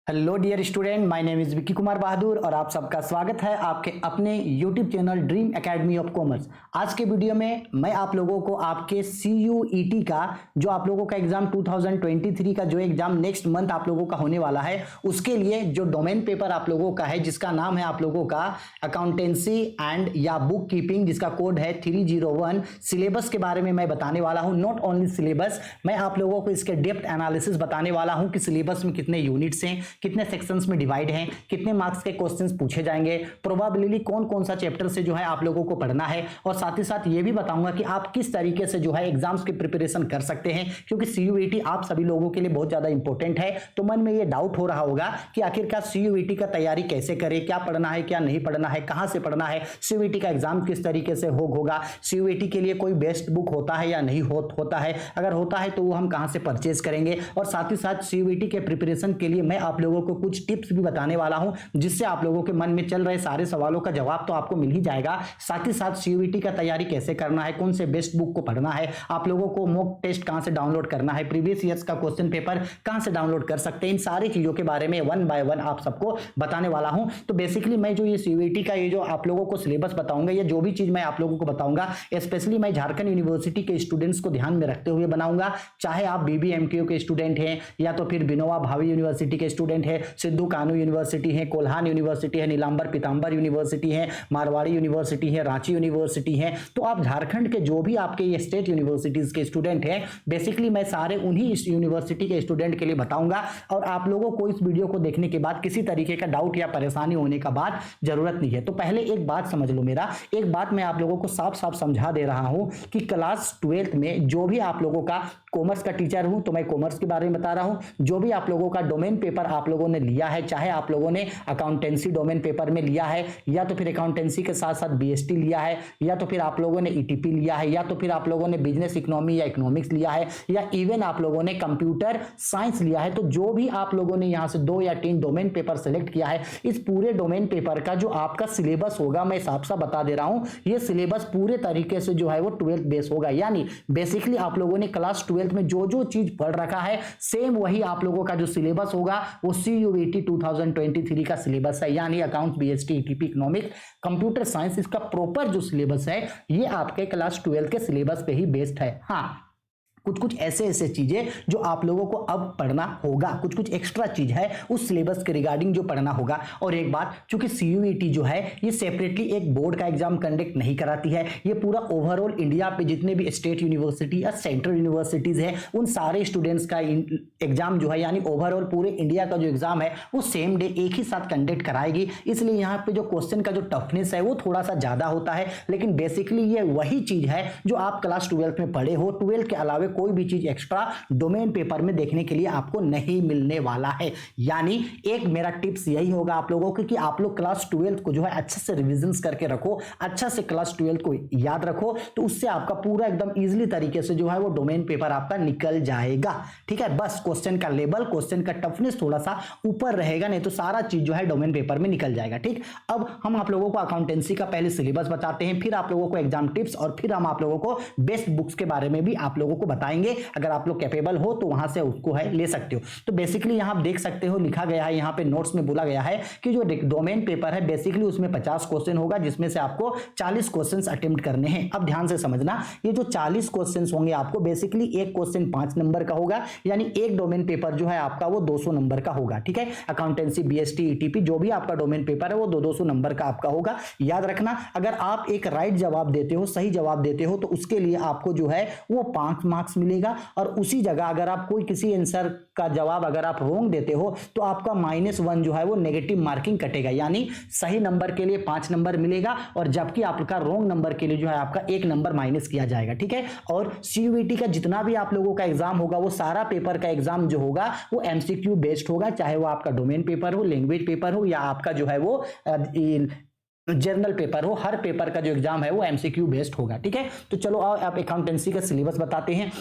Hello dear student, my name is Vicky Kumar Bahadur और आप सबका स्वागत है आपके अपने YouTube channel dream academy of commerce. आज के वीडियो में मैं आप लोगों को आपके CUET का जो आप लोगों का एग्जाम 2023 का जो एग्जाम नेक्स्ट मंथ आप लोगों का होने वाला है, उसके लिए जो डोमेन पेपर आप लोगों का है जिसका नाम है आप लोगों का अकाउंटेंसी एंड या बुक कीपिंग, जिसका कोड है 301, सिलेबस के बारे में मैं बताने वाला हूं। नॉट ओनली सिलेबस, मैं आप लोगों को इसके डेप्थ एनालिसिस बताने वाला हूं कि सिलेबस में कितने यूनिट्स हैं, कितने सेक्शंस में डिवाइड हैं, कितने मार्क्स के क्वेश्चंस पूछे जाएंगे, प्रोबेबिलिटी कौन कौन सा चैप्टर से जो है आप लोगों को पढ़ना है, और साथ ही साथ ये भी बताऊंगा कि आप किस तरीके से जो है एग्जाम्स की प्रिपरेशन कर सकते हैं, क्योंकि CUET आप सभी लोगों के लिए बहुत ज्यादा इंपॉर्टेंट है। तो मन में ये डाउट हो रहा होगा कि आखिरकार CUET का तैयारी कैसे करें, क्या पढ़ना है क्या नहीं पढ़ना है, कहां से पढ़ना है, CUET का एग्जाम किस तरीके से होगा, CUET के लिए कोई बेस्ट बुक होता है या नहीं होता है, अगर होता है तो वो हम कहां से परचेज करेंगे, और साथ ही साथ CUET के प्रिपरेशन के लिए मैं आप लोगों को कुछ टिप्स भी बताने वाला हूं, जिससे आप लोगों के मन में चल रहे सारे सवालों का जवाब तो आपको मिल ही जाएगा। साथ ही साथ CUET का तैयारी कैसे करना है, कौन से बेस्ट बुक को पढ़ना है, आप लोगों को मॉक टेस्ट कहां से डाउनलोड करना है, प्रीवियस ईयर्स का क्वेश्चन पेपर कहां से डाउनलोड कर सकते हैं, इन सारी चीजों के बारे में वन बाय वन आप सबको बताने वाला हूं। तो बेसिकली मैं जो ये CUET का ये जो आप लोगों को सिलेबस बताऊंगा, या जो भी चीज मैं आप लोगों को बताऊंगा, स्पेशली मैं झारखंड यूनिवर्सिटी के स्टूडेंट्स को ध्यान में रखते हुए बनाऊंगा। चाहे आप BBMKU के स्टूडेंट हैं, या तो फिर विनोबा भावे यूनिवर्सिटी के स्टूडेंट है, सिद्धू कानू यूनिवर्सिटी है, कोल्हान यूनिवर्सिटी है, नीलांबर पीतांबर यूनिवर्सिटी है, मारवाड़ी यूनिवर्सिटी है, रांची यूनिवर्सिटी है, तो आप झारखंड के जो भी आपके ये स्टेट यूनिवर्सिटीज के स्टूडेंट हैं, बेसिकली मैं सारे उन्हीं इस यूनिवर्सिटी के स्टूडेंट के लिए बताऊंगा। और आप लोगों को इस वीडियो को देखने के बाद किसी तरीके का डाउट या परेशानी होने का बात जरूरत नहीं है। तो पहले एक बात समझ लो, मेरा एक बात मैं आप लोगों को साफ साफ समझा दे रहा हूं कि क्लास 12th में जो भी आप लोगों का कॉमर्स का टीचर हूं तो मैं कॉमर्स के बारे में बता रहा हूं, जो भी आप लोगों का डोमेन पेपर आप लोगों ने लिया है, चाहे आप लोगों ने अकाउंटेंसी डोमेन पेपर में लिया है, या तो फिर अकाउंटेंसी के साथ साथ BST लिया है, या तो फिर आप लोगों ने ETP लिया है, या तो फिर आप लोगों ने बिजनेस इकोनॉमी या इकोनॉमिक्स लिया है, या इवन आप लोगों ने कंप्यूटर साइंस लिया है, तो जो भी आप लोगों ने यहां से 2 या 3 डोमेन पेपर सेलेक्ट किया है, इस पूरे डोमेन पेपर का जो आपका सिलेबस होगा, मैं साफ साफ बता दे रहा हूं, ये सिलेबस पूरे तरीके से जो है वो 12th बेस होगा। यानी बेसिकली आप लोगों ने क्लास 12th में जो जो चीज पढ़ रखा है, सेम वही आप लोगों का जो सिलेबस होगा वो CUET 2023 का सिलेबस है। यानी accounts, BST, ETP, economics, computer science, इसका प्रॉपर जो सिलेबस है ये आपके क्लास 12 के सिलेबस पे ही बेस्ड है। हाँ, कुछ कुछ ऐसे चीजें जो आप लोगों को अब पढ़ना होगा, कुछ कुछ एक्स्ट्रा चीज है उस सिलेबस के रिगार्डिंग जो पढ़ना होगा। और एक बात, क्योंकि CUET जो है ये सेपरेटली एक बोर्ड का एग्जाम कंडक्ट नहीं कराती है, ये पूरा ओवरऑल इंडिया पे जितने भी स्टेट यूनिवर्सिटी या सेंट्रल यूनिवर्सिटीज है उन सारे स्टूडेंट्स का एग्जाम जो है, यानी ओवरऑल पूरे इंडिया का जो एग्जाम है वो सेम डे एक ही साथ कंडक्ट कराएगी। इसलिए यहाँ पे जो क्वेश्चन का जो टफनेस है वो थोड़ा सा ज्यादा होता है, लेकिन बेसिकली ये वही चीज है जो आप क्लास 12 में पढ़े हो। 12 के अलावा कोई भी चीज एक्स्ट्रा डोमेन पेपर में देखने के लिए आपको नहीं मिलने वाला है। यानी एक मेरा टिप्स यही होगा आप लोगों को कि आप लोग क्लास 12 को जो है अच्छे से रिविजन्स करके रखो, अच्छा से क्लास 12 को याद रखो, तो उससे आपका पूरा एकदम इजीली तरीके से जो है वो डोमेन पेपर आपका निकल जाएगा। ठीक है, बस क्वेश्चन का लेवल, क्वेश्चन का टफनेस थोड़ा सा ऊपर रहेगा, नहीं तो सारा चीज जो है डोमेन पेपर में निकल जाएगा। ठीक, अब हम आप लोगों को अकाउंटेंसी का पहले सिलेबस बताते हैं, फिर आप लोगों को एग्जाम टिप्स, और फिर हम आप लोगों को बेस्ट बुक्स के बारे में भी आप लोगों को बताएंगे। अगर आप लोग कैपेबल हो तो वहां से उसको है ले सकते हो। तो बेसिकली यहां आप देख सकते हो लिखा गया है, यहां पे नोट्स में बोला गया है कि जो डोमेन पेपर है बेसिकली उसमें 50 क्वेश्चन होगा, जिसमें से आपको 40 क्वेश्चंस अटेम्प्ट करने हैं। अब ध्यान से समझना, ये जो 40 क्वेश्चंस होंगे आपको बेसिकली एक क्वेश्चन 5 नंबर का होगा, यानी एक डोमेन पेपर जो है आपका वो 200 नंबर का होगा। ठीक है, अकाउंटेंसी, BST, ETP जो भी आपका डोमेन पेपर है वो 200 नंबर का आपका होगा। याद रखना, अगर आप एक राइट जवाब देते हो, सही जवाब देते हो, तो उसके लिए आपको जो है वो 5 मार्क्स मिलेगा, और उसी जगह अगर आप कोई किसी आंसर का जवाब अगर आप रॉन्ग देते हो तो आपका -1 जो है वो नेगेटिव मार्किंग कटेगा। यानी सही नंबर के लिए 5 नंबर मिलेगा, और जबकि आपका रॉन्ग नंबर के लिए जो है आपका 1 नंबर माइनस किया जाएगा। ठीक है, और CUET का जितना भी आप लोगों का एग्जाम होगा वो सारा पेपर का एग्जाम जो होगा वो MCQ बेस्ड होगा, चाहे वो आपका डोमेन पेपर हो, लैंग्वेज पेपर हो, या आपका जो है वो जर्नल पेपर हो, हर पेपर का जो एग्जाम है वो MCQ बेस्ड होगा। ठीक है, तो चलो आप अकाउंटेंसी का सिलेबस बताते हैं।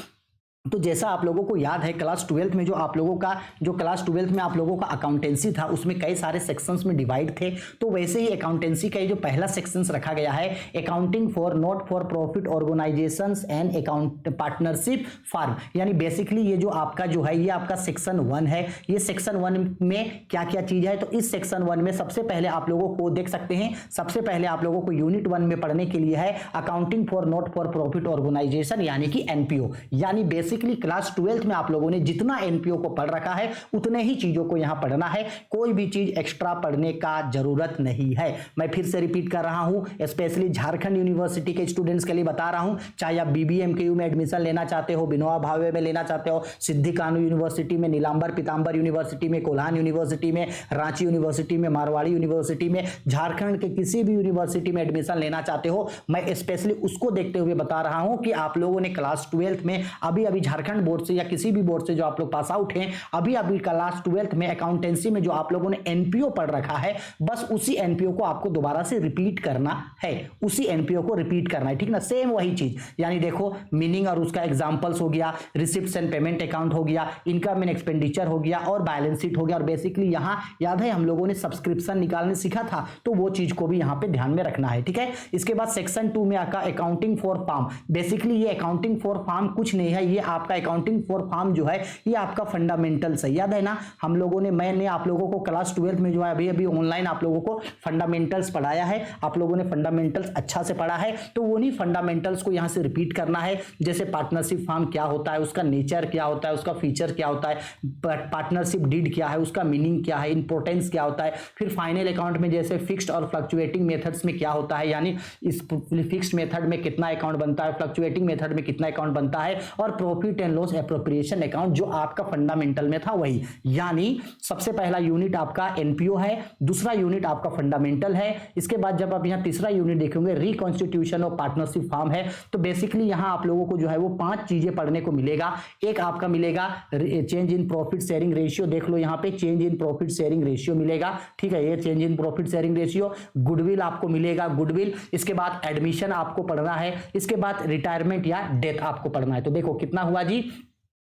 तो जैसा आप लोगों को याद है क्लास 12th में जो आप लोगों का क्लास 12th में आप लोगों का अकाउंटेंसी था उसमें कई सारे सेक्शंस में डिवाइड थे। तो वैसे ही अकाउंटेंसी का ये जो पहला सेक्शंस रखा गया है accounting for not for profit organisations and account partnership firm, यानी बेसिकली ये जो आपका जो है ये आपका सेक्शन 1 है। ये सेक्शन 1 में क्या क्या चीज है, तो इस सेक्शन 1 में सबसे पहले आप लोगों को देख सकते हैं, सबसे पहले आप लोगों को यूनिट 1 में पढ़ने के लिए है accounting for not for profit organisation यानी कि एनपीओ। यानी बेसिकली क्लास 12th में आप लोगों ने जितना एनपीओ को पढ़ रखा है उतने ही चीजों को यहां पढ़ना है, कोई भी चीज एक्स्ट्रा पढ़ने का जरूरत नहीं है। मैं फिर से रिपीट कर रहा हूं, स्पेशली झारखंड यूनिवर्सिटी के स्टूडेंट्स के लिए बता रहा हूं, चाहे आप बीबीएमकेयू में एडमिशन लेना चाहते हो, विनोबा भावे में लेना चाहते हो, सिद्धि कानू यूनिवर्सिटी में, नीलांबर पीतांबर यूनिवर्सिटी में, कोल्हान यूनिवर्सिटी में, रांची यूनिवर्सिटी में, मारवाड़ी यूनिवर्सिटी में, झारखंड के किसी भी यूनिवर्सिटी में एडमिशन लेना चाहते हो, मैं स्पेशली उसको देखते हुए बता रहा हूं कि आप लोगों ने क्लास 12th में अभी अभी झारखंड बोर्ड से या किसी भी बोर्ड से जो आप लोग पास आउट हैं अभी अभी क्लास 12th में अकाउंटेंसी में जो आप लोगों ने एनपीओ पढ़ रखा है बस उसी एनपीओ को आपको दोबारा से रिपीट करना है, उसी एनपीओ को रिपीट करना है, ठीक ना, सेम वही चीज। यानी देखो मीनिंग और उसका एग्जांपल्स हो गया, रिसिप्ट्स एंड पेमेंट अकाउंट हो गया, इनकम एंड एक्सपेंडिचर हो गया और बैलेंस शीट हो गया। और बेसिकली यहां याद है हम लोगों ने सब्सक्रिप्शन निकालने सीखा था, तो वो चीज को भी यहां पे ध्यान में रखना है, ठीक है। इसके बाद सेक्शन 2 में आपका अकाउंटिंग फॉर फार्म, बेसिकली ये अकाउंटिंग फॉर फार्म कुछ नहीं है, ये आपका अकाउंटिंग फॉर फार्म जो है ये आपका फंडामेंटल्स है। याद है ना हम लोगों ने, मैंने आप लोगों को क्लास 12th में जो है अभी अभी ऑनलाइन आप लोगों को फंडामेंटल्स पढ़ाया है, आप लोगों ने फंडामेंटल्स अच्छा से पढ़ा है, तो वो नहीं फंडामेंटल्स को यहां से रिपीट करना है। जैसे पार्टनरशिप फार्म क्या होता है, उसका नेचर क्या होता है, उसका फीचर क्या होता है, पार्टनरशिप डीड क्या है, उसका मीनिंग क्या है, इंपोर्टेंस क्या होता है, फिर फाइनल अकाउंट में जैसे फिक्स्ड और फ्लक्चुएटिंग मेथड्स में क्या होता है, यानी इस फिक्स्ड मेथड में कितना अकाउंट बनता है, फ्लक्चुएटिंग मेथड में कितना अकाउंट बनता है, और profit and loss appropriation account जो आपका फंडामेंटल में था वही। यानी सबसे पहला यूनिट आपका एनपीओ है, दूसरा यूनिट आपका फंडामेंटल है, इसके बाद जब आप यहां तीसरा यूनिट देखेंगे रिकॉन्स्टिट्यूशन ऑफ पार्टनरशिप फर्म है। तो बेसिकली यहां आप लोगों को जो है वो 5 चीजें पढ़ने को मिलेगा। एक आपका मिलेगा change in profit sharing ratio, देख लो यहां पे change in profit sharing ratio मिलेगा, ठीक है, ये change in profit sharing ratio. Goodwill आपको मिलेगा, गुडविल, इसके बाद एडमिशन आपको पढ़ना है, इसके बाद रिटायरमेंट या डेथ आपको पढ़ना है। तो देखो कितना हुआ जी,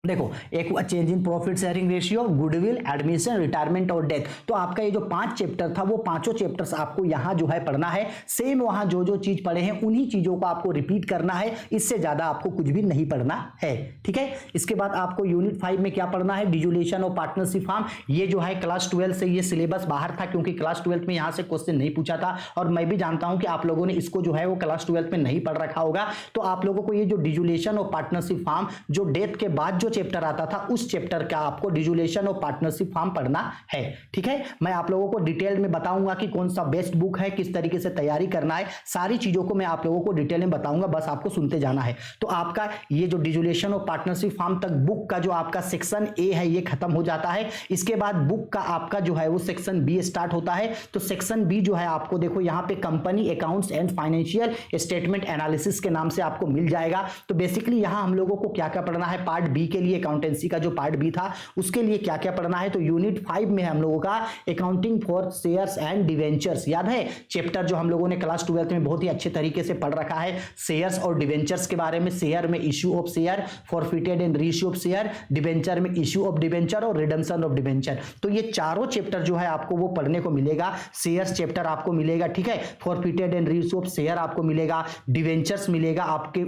देखो एक हुआ change in profit sharing ratio, goodwill, admission, retirement और डेथ। तो आपका ये जो 5 चैप्टर था वो पांचों चैप्टर्स आपको यहां जो है पढ़ना है। सेम वहां जो जो चीज पढ़े हैं उन्हीं चीजों को आपको रिपीट करना है, इससे ज्यादा आपको कुछ भी नहीं पढ़ना है, ठीक है। इसके बाद आपको यूनिट 5 में क्या पढ़ना है, डिजुलेशन ऑफ पार्टनरशिप फर्म। ये जो है क्लास 12 से ये सिलेबस बाहर था क्योंकि क्लास 12 में यहां से क्वेश्चन नहीं पूछा था, और मैं भी जानता हूं कि आप लोगों ने इसको जो है वो क्लास 12 में नहीं पढ़ रखा होगा। तो आप लोगों को ये जो डिजुलेशन ऑफ पार्टनरशिप फर्म जो डेथ के बाद जो चैप्टर आता था उस चैप्टर का आपको डिजुलेशन ऑफ पार्टनरशिप फर्म पढ़ना है, ठीक है। मैं आप लोगों को डिटेल में बताऊंगा कि कौन सा बेस्ट बुक है, किस तरीके से तैयारी करना है, सारी चीजों को मैं आप लोगों को डिटेल में बताऊंगा, बस आपको सुनते जाना है। तो आपका ये जो डिजुलेशन ऑफ पार्टनरशिप फर्म तक बुक का जो आपका सेक्शन ए है ये खत्म हो जाता है। इसके बाद बुक का आपका जो है वो सेक्शन बी स्टार्ट होता है। तो सेक्शन बी जो है आपको देखो यहाँ पे company accounts and financial statement analysis के नाम से आपको मिल जाएगा। तो बेसिकली यहां हम लोगों को क्या क्या पढ़ना है, पार्ट बी के लिए अकाउंटेंसी का जो पार्ट बी था उसके लिए क्या क्या पढ़ना है। तो यूनिट 5 में हम लोगों का accounting for shares and debentures, याद है चैप्टर जो हम लोगों ने क्लास 12 में बहुत ही अच्छे तरीके से पढ़ रखा है, शेयर्स और डिवेंचर्स के बारे में। शेयर में issue of share, forfeited and reissue of share, debenture में इश्यू ऑफ डिवेंचर और रिडम्पशन ऑफ डिवेंचर। तो ये चारों चैप्टर जो है आपको वो पढ़ने को मिलेगा। शेयर्स चैप्टर आपको मिलेगा, ठीक है, forfeited and reissue of share आपको मिलेगा, डिवेंचर्स मिलेगा आपके,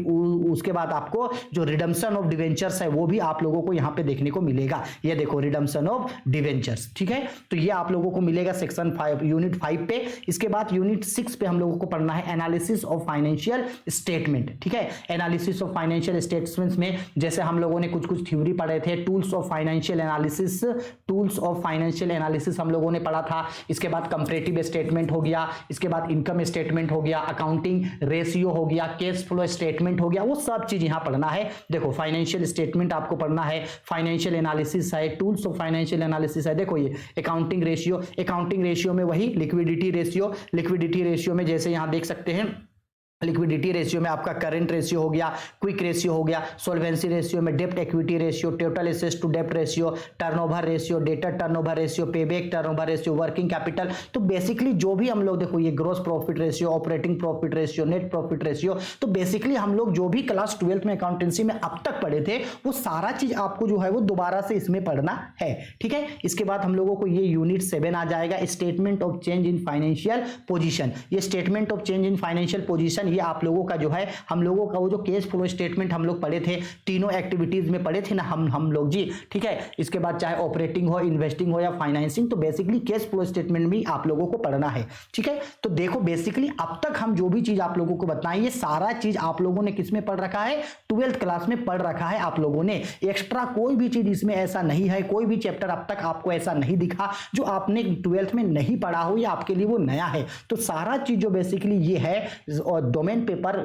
उसके बाद आपको जो रिडम्पशन ऑफ डिवेंचर्स है वो भी आप लोगों को यहां पे देखने को मिलेगा। ये देखो रिडम्पशन ऑफ डिवेंचर्स, ठीक है। तो ये आप लोगों को मिलेगा सेक्शन 5 यूनिट 5 पे। इसके बाद यूनिट 6 पे हम लोगों को पढ़ना है एनालिसिस ऑफ फाइनेंशियल स्टेटमेंट, ठीक है। एनालिसिस ऑफ फाइनेंशियल स्टेटमेंट्स में जैसे हम लोगों ने कुछ कुछ थ्योरी पढ़े थे, tools of financial analysis, tools of financial analysis हम लोगों ने पढ़ा था। इसके बाद कंपैरेटिव स्टेटमेंट हो गया, इसके बाद इनकम स्टेटमेंट हो गया, अकाउंटिंग रेशियो हो गया, कैश फ्लो स्टेटमेंट हो गया, वो सब चीज यहां पढ़ना है। देखो फाइनेंशियल स्टेटमेंट आपको पढ़ना है, फाइनेंशियल एनालिसिस है, टूल्स ऑफ फाइनेंशियल एनालिसिस है। देखो ये अकाउंटिंग रेशियो में वही लिक्विडिटी रेशियो, लिक्विडिटी रेशियो में जैसे यहां देख सकते हैं लिक्विडिटी रेशियो में आपका करंट रेशियो हो गया, क्विक रेशियो हो गया, सोल्वेंसी रेशियो में डेब्ट equity ratio, total assets to डेब्ट ratio, turnover ratio, debtor turnover ratio, payback turnover ratio, working capital. तो बेसिकली जो भी हम लोग देखो ये gross profit ratio, operating profit ratio, net profit ratio, तो बेसिकली हम लोग जो भी क्लास 12th में अकाउंटेंसी में अब तक पढ़े थे वो सारा चीज आपको जो है वो दोबारा से इसमें पढ़ना है। ठीक है, इसके बाद हम लोगों को ये यूनिट 7 आ जाएगा, statement of change in financial position. ये statement of change in financial position ये आप लोगों का जो है, हम लोगों का वो जो केस फ्लो स्टेटमेंट हम लोग पढ़े थे, तीनों एक्टिविटीज में पढ़े थे ना हम लोग जी। ठीक है, इसके बाद चाहे ऑपरेटिंग हो, इन्वेस्टिंग हो या फाइनेंसिंग, तो बेसिकली केस फ्लो स्टेटमेंट भी आप लोगों को पढ़ना है। ठीक है, तो देखो बेसिकली अब तक हम जो भी चीज आप लोगों को बताएं ये सारा चीज आप लोगों ने किस में पढ़ रखा है, 12th क्लास में पढ़ रखा है आप लोगों ने। एक्स्ट्रा कोई भी चीज इसमें ऐसा नहीं है, कोई भी चैप्टर अब तक आपको ऐसा नहीं दिखा जो आपने 12th में नहीं पढ़ा हो या आपके लिए वो नया है। तो सारा चीज जो बेसिकली ये है, और डोमेन पेपर,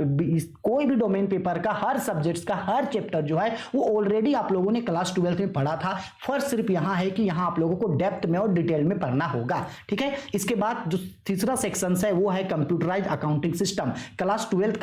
कोई भी डोमेन पेपर का हर सब्जेक्ट्स का हर चैप्टर जो है वो ऑलरेडी आप लोगों ने क्लास 12th में पढ़ा था। फर्क सिर्फ यहां है कि यहां आप लोगों को डेप्थ में और डिटेल में पढ़ना होगा। ठीक है, इसके बाद जो तीसरा सेक्शन है वो है computerised accounting system. Class 12th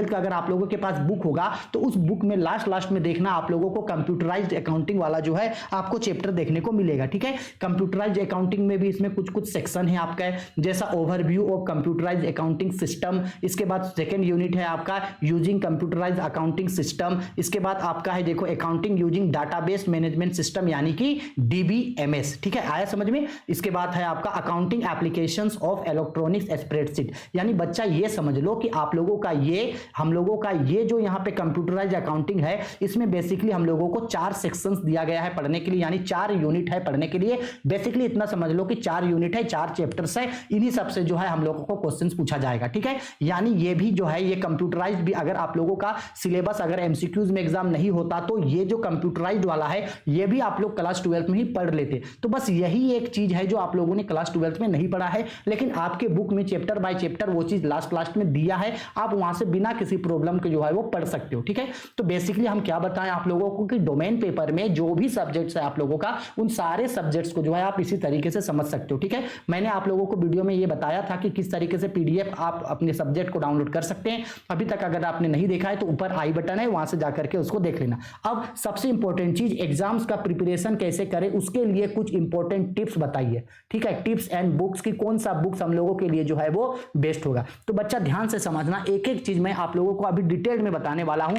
का अगर आप लोगों के पास बुक होगा तो उस बुक में लास्ट में देखना आप लोगों को कंप्यूटराइज्ड अकाउंटिंग वाला जो है आपको चैप्टर देखने को मिलेगा। ठीक है, कंप्यूटराइज्ड अकाउंटिंग में भी इसमें कुछ सेक्शन है आपका, जैसा overview of computerised accounting system. इसके बाद सेकेंड यूनिट है आपका यूजिंग कंप्यूटराइज्ड अकाउंटिंग सिस्टम। इसके बाद आपका है देखो accounting using database management system यानी कि DBMS। ठीक है, आया समझ में। इसके बाद है आपका accounting applications of electronics spreadsheet. यानी बच्चा ये समझ लो कि आप लोगों का ये, हम लोगों का ये जो यहाँ पे कंप्यूटराइज्ड अकाउंटिंग है, इसमें बेसिकली हम लोगों को 4 सेक्शंस दिया गया है पढ़ने के लिए, यानी 4 यूनिट है पढ़ने के लिए। बेसिकली इतना समझ लो कि 4 यूनिट है, 4 चैप्टर्स है, इन्हीं सबसे जो है हम लोगों को क्वेश्चंस पूछा जाएगा। ठीक है, यानी ये भी जो है ये कंप्यूटराइज्ड भी, अगर आप लोगों का सिलेबस अगर एमसीक्यूज में एग्जाम नहीं होता तो ये जो कंप्यूटराइज्ड वाला है ये भी आप लोग क्लास 12th में ही पढ़ लेते। तो बस यही एक चीज है जो आप लोगों ने क्लास 12th में नहीं पढ़ा है, लेकिन आपके बुक में चैप्टर बाय चैप्टर वो चीज लास्ट में दिया है, आप वहां से बिना किसी प्रॉब्लम के जो है वो पढ़ सकते हो। ठीक है, तो बेसिकली हम क्या बताएं आप लोगों को कि डोमेन पेपर में जो भी सब्जेक्ट्स है आप लोगों का, उन सारे सब्जेक्ट्स को जो है आप इसी तरीके से समझ सकते हो। ठीक है, मैंने आप लोगों को वीडियो में ये बताया था कि किस तरीके से PDF आप अपने सब्जेक्ट को डाउनलोड कर सकते हैं। अभी तक अगर आपने नहीं देखा है तो ऊपर आई बटन है, वहां से जाकर के उसको देख लेना। अब सबसे इंपॉर्टेंट चीज, एग्जाम्स का प्रिपरेशन कैसे करें उसके लिए कुछ इंपॉर्टेंट टिप्स बताइए। ठीक है, टिप्स एंड बुक्स की कौन सा बुक्स हम लोगों के लिए जो है वो बेस्ट होगा। तो बच्चा ध्यान से समझना, एक एक चीज मैं आप लोगों को अभी डिटेल में बताने वाला हूं।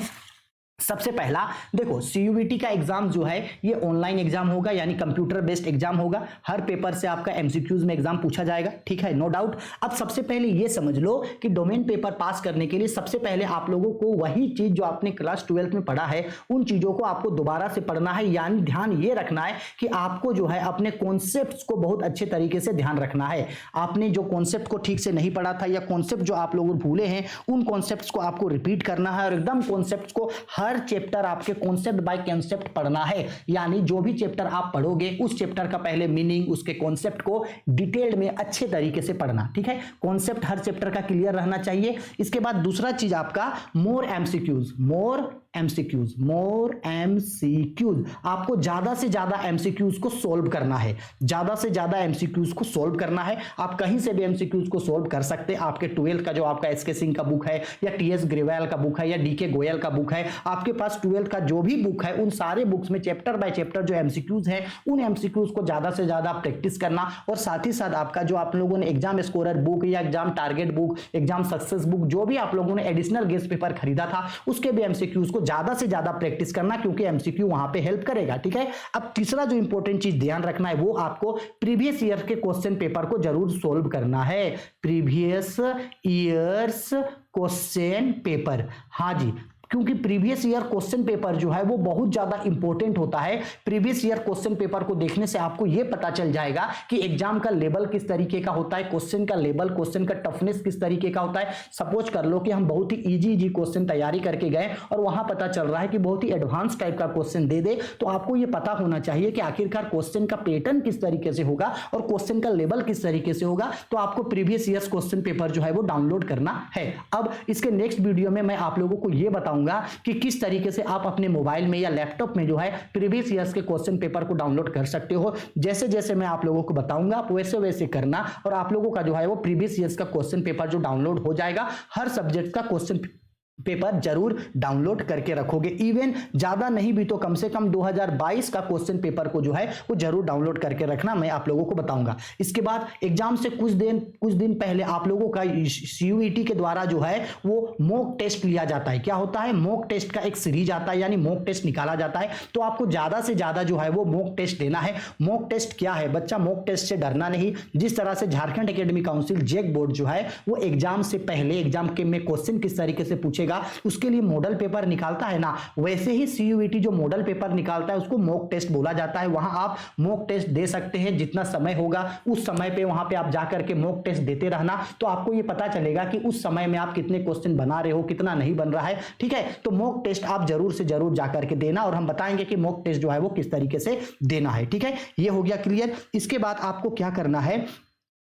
सबसे पहला देखो, CUET का एग्जाम जो है ये ऑनलाइन एग्जाम होगा, यानी कंप्यूटर बेस्ड एग्जाम होगा। हर पेपर से आपका MCQs में एग्जाम पूछा जाएगा। ठीक है, नो डाउट। अब सबसे पहले ये समझ लो कि डोमेन पेपर पास करने के लिए सबसे पहले आप लोगों को वही चीज जो आपने क्लास 12th में पढ़ा है उन चीजों को आपको दोबारा से पढ़ना है। यानी ध्यान ये रखना है कि आपको जो है अपने कॉन्सेप्ट्स को बहुत अच्छे तरीके से ध्यान रखना है। आपने जो कॉन्सेप्ट को ठीक से नहीं पढ़ा था या कॉन्सेप्ट जो आप लोग भूले हैं उन कॉन्सेप्ट्स को आपको रिपीट करना है, और एकदम कॉन्सेप्ट्स को हर चैप्टर आपके कॉन्सेप्ट बाय कॉन्सेप्ट पढ़ना है। यानी जो भी चैप्टर आप पढ़ोगे उस चैप्टर का पहले मीनिंग, उसके कॉन्सेप्ट को डिटेल्ड में अच्छे तरीके से पढ़ना। ठीक है, कॉन्सेप्ट हर चैप्टर का क्लियर रहना चाहिए। इसके बाद दूसरा चीज आपका मोर एमसीक्यूज, आपको ज्यादा से ज्यादा एमसीक्यूज को सोल्व करना है। ज्यादा से ज्यादा एमसीक्यूज को सोल्व करना है। आप कहीं से भी एमसीक्यूज को सोल्व कर सकते हैं। आपके 12th का जो आपका SK सिंह का बुक है या TS ग्रेवाल का बुक है या DK गोयल का बुक है, आपके पास 12th का जो भी बुक है उन सारे बुक्स में चैप्टर बाय चैप्टर जो एमसीक्यूज है उन एमसीक्यूज को ज्यादा से ज्यादा प्रैक्टिस करना। और साथ ही साथ आपका जो आप लोगों ने एग्जाम स्कोरर बुक या exam target book, exam success book, जो भी आप लोगों ने एडिशनल गेस्ट पेपर खरीदा था उसके भी एमसीक्यूज को ज्यादा से ज्यादा प्रैक्टिस करना, क्योंकि एमसीक्यू वहां पे हेल्प करेगा। ठीक है, अब तीसरा जो इंपॉर्टेंट चीज ध्यान रखना है वो आपको प्रीवियस ईयर के क्वेश्चन पेपर को जरूर सोल्व करना है। प्रीवियस ईयर्स क्वेश्चन पेपर, हाँ जी, क्योंकि प्रीवियस ईयर क्वेश्चन पेपर जो है वो बहुत ज्यादा इंपॉर्टेंट होता है। प्रीवियस ईयर क्वेश्चन पेपर को देखने से आपको ये पता चल जाएगा कि एग्जाम का लेवल किस तरीके का होता है, क्वेश्चन का लेवल, क्वेश्चन का टफनेस किस तरीके का होता है। सपोज कर लो कि हम बहुत ही इजी क्वेश्चन तैयारी करके गए और वहां पता चल रहा है कि बहुत ही एडवांस टाइप का क्वेश्चन दे दे, तो आपको ये पता होना चाहिए कि आखिरकार क्वेश्चन का पैटर्न किस तरीके से होगा और क्वेश्चन का लेवल किस तरीके से होगा। तो आपको प्रीवियस ईयर क्वेश्चन पेपर जो है वो डाउनलोड करना है। अब इसके नेक्स्ट वीडियो में मैं आप लोगों को ये बताऊंगा बताऊंगा कि किस तरीके से आप अपने मोबाइल में या लैपटॉप में जो है प्रीवियस ईयर्स के क्वेश्चन पेपर को डाउनलोड कर सकते हो। जैसे जैसे मैं आप लोगों को बताऊंगा आप वैसे वैसे करना, और आप लोगों का जो है वो प्रीवियस ईयर्स का क्वेश्चन पेपर जो डाउनलोड हो जाएगा, हर सब्जेक्ट का क्वेश्चन पेपर जरूर डाउनलोड करके रखोगे। इवन ज्यादा नहीं भी तो कम से कम 2022 का क्वेश्चन पेपर को जो है वो जरूर डाउनलोड करके रखना, मैं आप लोगों को बताऊंगा। इसके बाद एग्जाम से कुछ दिन पहले आप लोगों का सीयूईटी के द्वारा जो है वो मॉक टेस्ट लिया जाता है। क्या होता है? मॉक टेस्ट का एक सीरीज आता है, यानी मॉक टेस्ट निकाला जाता है। तो आपको ज्यादा से ज्यादा जो है वो मॉक टेस्ट देना है। मॉक टेस्ट क्या है बच्चा? मॉक टेस्ट से डरना नहीं। जिस तरह से Jharkhand academic council JAC board जो है वो एग्जाम से पहले एग्जाम के में क्वेश्चन किस तरीके से पूछेगा उसके लिए मॉडल पेपर निकालता है ना, वैसे ही सीयूईटी जो मॉडल पेपर निकालता है उसको मॉक टेस्ट बोला जाता है। वहां आप मॉक टेस्ट दे सकते हैं, जितना समय होगा उस समय पे वहां पे आप जाकर के मॉक टेस्ट देते रहना, तो आपको ये पता चलेगा कि उस समय में आप कितने क्वेश्चन बना रहे हो, कितना नहीं बन रहा है। ठीक है, तो मॉक टेस्ट आप जरूर से जरूर जाकर के देना, और हम बताएंगे कि मॉक टेस्ट जो है वो किस तरीके से देना है। ठीक है, ये हो गया क्लियर। इसके बाद आपको क्या करना है,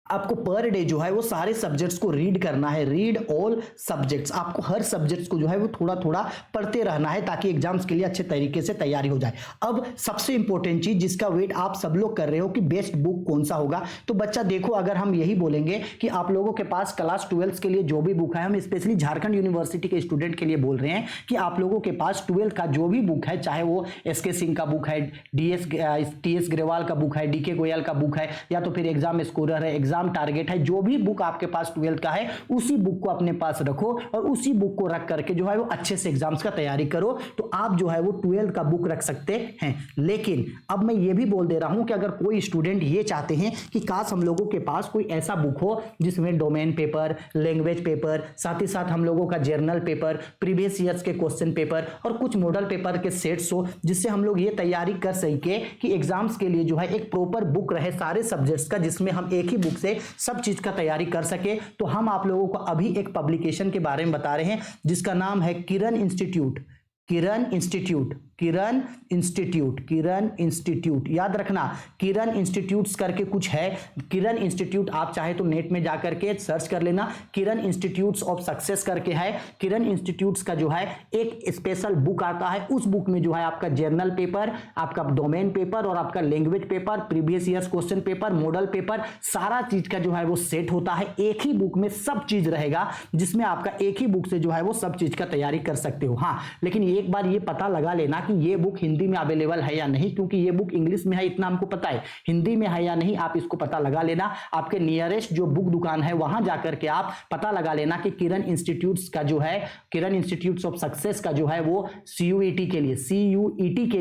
आपको पर डे जो है वो सारे सब्जेक्ट्स को रीड करना है। रीड ऑल सब्जेक्ट्स, आपको हर सब्जेक्ट्स को जो है वो थोड़ा थोड़ा पढ़ते रहना है ताकि एग्जाम्स के लिए अच्छे तरीके से तैयारी हो जाए। अब सबसे इंपॉर्टेंट चीज जिसका वेट आप सब लोग कर रहे हो कि बेस्ट बुक कौन सा होगा, तो बच्चा देखो, अगर हम यही बोलेंगे कि आप लोगों के पास क्लास 12 के लिए जो भी बुक है, हम स्पेशली झारखंड यूनिवर्सिटी के स्टूडेंट के लिए बोल रहे हैं कि आप लोगों के पास 12 का जो भी बुक है, चाहे वो एसके सिंह का बुक है, टीएस ग्रेवाल का बुक है, डीके गोयल का बुक है, या तो फिर एग्जाम स्कोरर है, एग्जाम टारगेट है, जो भी बुक आपके पास 12 का है उसी बुक को अपने पास रखो, और उसी बुक को रख करके जो है वो अच्छे से एग्जाम्स का तैयारी करो। तो आप जो है वो 12 का बुक रख सकते हैं। लेकिन अब मैं ये भी बोल दे रहा हूं कि अगर कोई स्टूडेंट ये चाहते हैं कि काश हम लोगों के पास कोई ऐसा बुक हो जिसमें डोमेन पेपर, लैंग्वेज पेपर, साथ ही साथ हम लोगों का जर्नल पेपर, प्रीवियस ईयर्स के क्वेश्चन पेपर और कुछ मॉडल पेपर के सेट्स हो, जिससे हम लोग ये तैयारी कर सके कि एग्जाम्स के लिए जो है एक प्रॉपर बुक रहे सारे सब्जेक्ट्स का, जिसमें हम एक ही बुक से सब चीज का तैयारी कर सके, तो हम आप लोगों को अभी एक पब्लिकेशन के बारे में बता रहे हैं जिसका नाम है किरण इंस्टीट्यूट। किरण इंस्टीट्यूट, किरण इंस्टीट्यूट, किरण इंस्टीट्यूट, याद रखना किरण इंस्टीट्यूट्स करके कुछ है। किरण इंस्टीट्यूट आप चाहे तो नेट में जाकर के सर्च कर लेना, किरण इंस्टीट्यूट्स ऑफ सक्सेस करके है। किरण इंस्टीट्यूट्स का जो है एक स्पेशल बुक आता है, उस बुक में जो है आपका जर्नल पेपर, आपका डोमेन पेपर और आपका language paper, previous years question paper, model paper, सारा चीज का जो है वो सेट होता है। एक ही बुक में सब चीज रहेगा, जिसमें आपका एक ही बुक से जो है वो सब चीज का तैयारी कर सकते हो। हाँ, लेकिन एक बार ये पता लगा लेना कि ये बुक हिंदी में अवेलेबल है या नहीं, क्योंकि ये बुक इंग्लिश में है इतना हमको पता है, हिंदी में है या नहीं आप इसको पता लगा लेना। आपके नियरेस्ट जो बुक दुकान है वहां जाकर के आप पता लगा लेना कि किरण इंस्टीट्यूट्स का जो है, किरण इंस्टीट्यूट्स ऑफ सक्सेस का जो है वो सीयूईटी के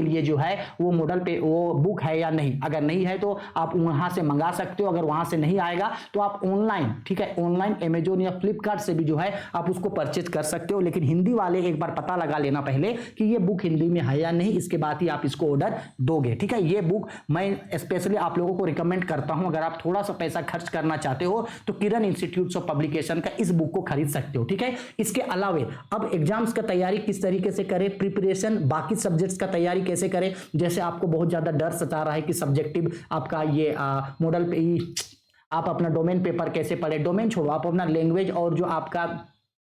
लिए जो है वो मॉडल पे वो बुक है या नहीं। अगर नहीं है तो आप वहां से मंगा सकते हो, अगर वहां से नहीं आएगा तो आप ऑनलाइन, ठीक है, ऑनलाइन अमेजोन या फ्लिपकार्ट से भी जो है आप उसको परचेज कर सकते हो। लेकिन हिंदी वाले एक बार पता लगा लेना पहले कि ये बुक हिंदी में है या नहीं, इसके बाद ही आप इसको ऑर्डर दोगे। ठीक है, ये बुक मैं स्पेशली आप लोगों को रिकमेंड करता हूं, अगर आप थोड़ा सा पैसा खर्च करना चाहते हो तो किरण इंस्टीट्यूट्स ऑफ पब्लिकेशन का इस बुक को खरीद सकते हो। ठीक है, इसके अलावे अब एग्जाम्स का तैयारी किस तरीके से करें, प्रिपरेशन बाकी सब्जेक्ट्स का तैयारी कैसे करें। जैसे आपको बहुत ज्यादा डर सता रहा है कि सब्जेक्टिव आपका ये मॉडल पे आप अपना डोमेन पेपर कैसे पढ़े, डोमेन छोड़ो, आप अपना लैंग्वेज और जो आपका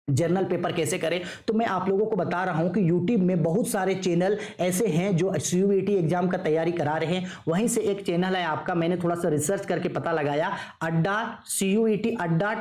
जर्नल पेपर कैसे करें, तो मैं आप लोगों को बता रहा हूं कि YouTube में बहुत सारे चैनल ऐसे हैं जो सीयूईटी एग्जाम का तैयारी करा रहे हैं। वहीं से एक चैनल है आपका, मैंने थोड़ा सा रिसर्च करके पता लगाया, अड्डा सीयूईटी अड्डा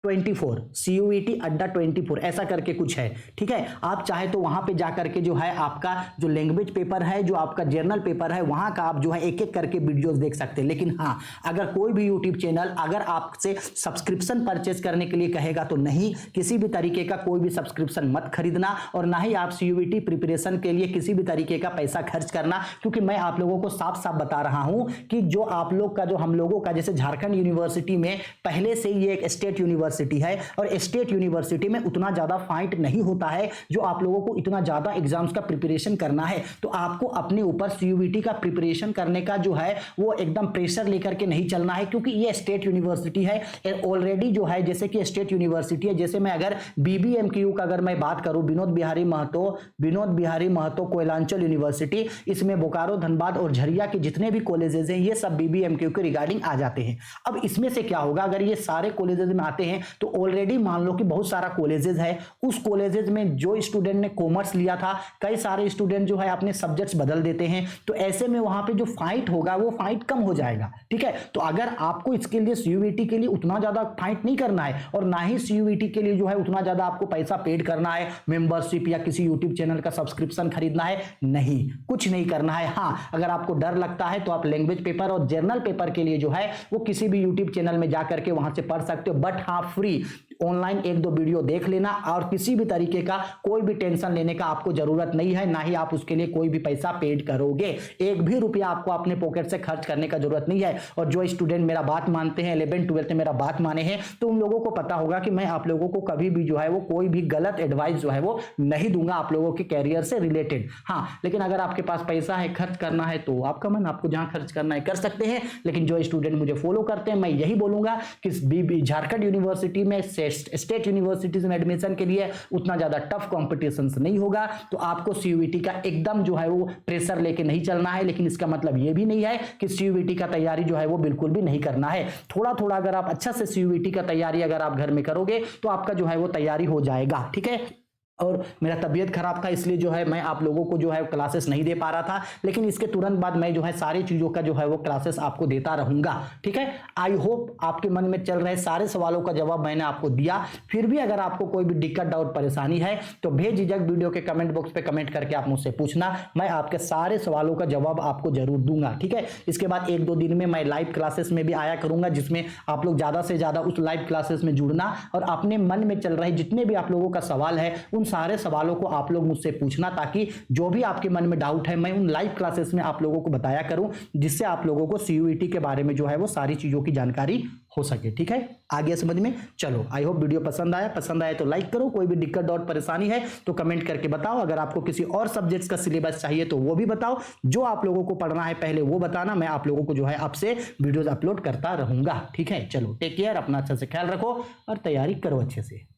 24, सीयूईटी अड्डा 24 ऐसा करके कुछ है। ठीक है, आप चाहे तो वहां पे जाकर के जो है आपका जो लैंग्वेज पेपर है, जो आपका जर्नल पेपर है, वहां का आप जो है एक एक करके वीडियोस देख सकते हैं। लेकिन हाँ, अगर कोई भी यूट्यूब चैनल अगर आपसे सब्सक्रिप्शन परचेज करने के लिए कहेगा तो नहीं, किसी भी तरीके का कोई भी सब्सक्रिप्शन मत खरीदना, और ना ही आप सीयूईटी प्रिपरेशन के लिए किसी भी तरीके का पैसा खर्च करना, क्योंकि मैं आप लोगों को साफ साफ बता रहा हूं कि जो आप लोग का, जो हम लोगों का, जैसे झारखंड यूनिवर्सिटी में पहले से ये एक स्टेट यूनिवर्सिटी है, और स्टेट यूनिवर्सिटी में उतना ज्यादा फाइट नहीं होता है जो आप लोगों को इतना ज्यादा एग्जाम्स का प्रिपरेशन करना है। तो आपको अपने ऊपर सीयूईटी का प्रिपरेशन करने का जो है वो एकदम प्रेशर लेकर के नहीं चलना है, क्योंकि ये स्टेट यूनिवर्सिटी है ऑलरेडी जो है, जैसे कि स्टेट यूनिवर्सिटी है। जैसे मैं अगर बीबीएमक्यू का अगर मैं बात करूं, विनोद बिहारी महतो कोयलांचल यूनिवर्सिटी, इसमें बोकारो, धनबाद और झरिया के जितने भी कॉलेजेस हैं ये सब बीबीएमक्यू के रिगार्डिंग आ जाते हैं। अब इसमें से क्या होगा, अगर ये सारे कॉलेजेस में आते हैं हैं तो ऑलरेडी मान लो कि बहुत सारा कॉलेजेस है, उस कॉलेजेस में जो स्टूडेंट ने कॉमर्स लिया था, कई सारे स्टूडेंट जो है अपने सब्जेक्ट्स बदल देते हैं, तो ऐसे में वहां पे जो फाइट होगा वो फाइट कम हो जाएगा। ठीक है, तो अगर आपको इसके लिए सीयूईटी के लिए उतना ज्यादा फाइट नहीं करना है और ना ही सीयूईटी के लिए जो है उतना ज्यादा आपको पैसा पेड करना है, मेंबरशिप या किसी यूट्यूब चैनल का सब्सक्रिप्शन खरीदना है, नहीं, कुछ नहीं करना है। हाँ, अगर आपको डर लगता है तो आप लैंग्वेज पेपर और जर्नल पेपर के लिए जो है वो किसी भी यूट्यूब चैनल में जाकर के वहां से पढ़ सकते हो, बट हाँ फ्री ऑनलाइन एक दो वीडियो देख लेना और किसी भी तरीके का कोई भी टेंशन लेने का आपको जरूरत नहीं है, ना ही आप उसके लिए कोई भी पैसा पेड करोगे, एक भी रुपया आपको अपने पॉकेट से खर्च करने का जरूरत नहीं है। और जो स्टूडेंट मेरा बात मानते हैं, 11 12 में मेरा बात माने हैं, तो उन लोगों को पता होगा कि मैं आप लोगों को कभी भी जो है वो कोई भी गलत एडवाइस जो है वो नहीं दूंगा आप लोगों के कैरियर से रिलेटेड। हाँ, लेकिन अगर आपके पास पैसा है, खर्च करना है, तो आपका मन, आपको जहां खर्च करना है कर सकते हैं। लेकिन जो स्टूडेंट मुझे फॉलो करते हैं, मैं यही बोलूंगा कि झारखंड यूनिवर्सिटी में, स्टेट यूनिवर्सिटीज में एडमिशन के लिए उतना ज्यादा टफ कॉम्पिटिशन नहीं होगा, तो आपको सीयूईटी का एकदम जो है वो प्रेशर लेके नहीं चलना है। लेकिन इसका मतलब ये भी नहीं है कि सीयूईटी का तैयारी जो है वो बिल्कुल भी नहीं करना है। थोड़ा थोड़ा अगर आप अच्छा से सीयूईटी का तैयारी अगर आप घर में करोगे तो आपका जो है वो तैयारी हो जाएगा। ठीक है, और मेरा तबीयत खराब था इसलिए जो है मैं आप लोगों को जो है क्लासेस नहीं दे पा रहा था, लेकिन इसके तुरंत बाद मैं जो है सारी चीज़ों का जो है वो क्लासेस आपको देता रहूंगा। ठीक है, आई होप आपके मन में चल रहे सारे सवालों का जवाब मैंने आपको दिया। फिर भी अगर आपको कोई भी दिक्कत, डाउट, परेशानी है तो बेझिझक वीडियो के कमेंट बॉक्स पे कमेंट करके आप मुझसे पूछना, मैं आपके सारे सवालों का जवाब आपको जरूर दूंगा। ठीक है, इसके बाद एक दो दिन में मैं लाइव क्लासेस में भी आया करूंगा, जिसमें आप लोग ज्यादा से ज्यादा उस लाइव क्लासेस में जुड़ना और अपने मन में चल रहे जितने भी आप लोगों का सवाल है उन सारे सवालों को आप लोग मुझसे पूछना, ताकि जो भी आपके मन में डाउट है मैं उन लाइव क्लासेस में आप लोगों को बताया करूं, जिससे आप लोगों को सीयूईटी के बारे में जो है वो सारी चीजों की जानकारी हो सके। ठीक है, आ गया समझ में? चलो, आई होप वीडियो पसंद आया तो लाइक करो, कोई भी दिक्कत, डाउट, परेशानी है तो कमेंट करके बताओ। अगर आपको किसी और सब्जेक्ट्स का सिलेबस चाहिए तो वो भी बताओ, जो आप लोगों को पढ़ना है पहले वो बताना, मैं आप लोगों को जो है आपसे वीडियोस अपलोड करता रहूंगा। ठीक है, चलो टेक केयर, अपना अच्छा से ख्याल रखो और तैयारी करो अच्छे से।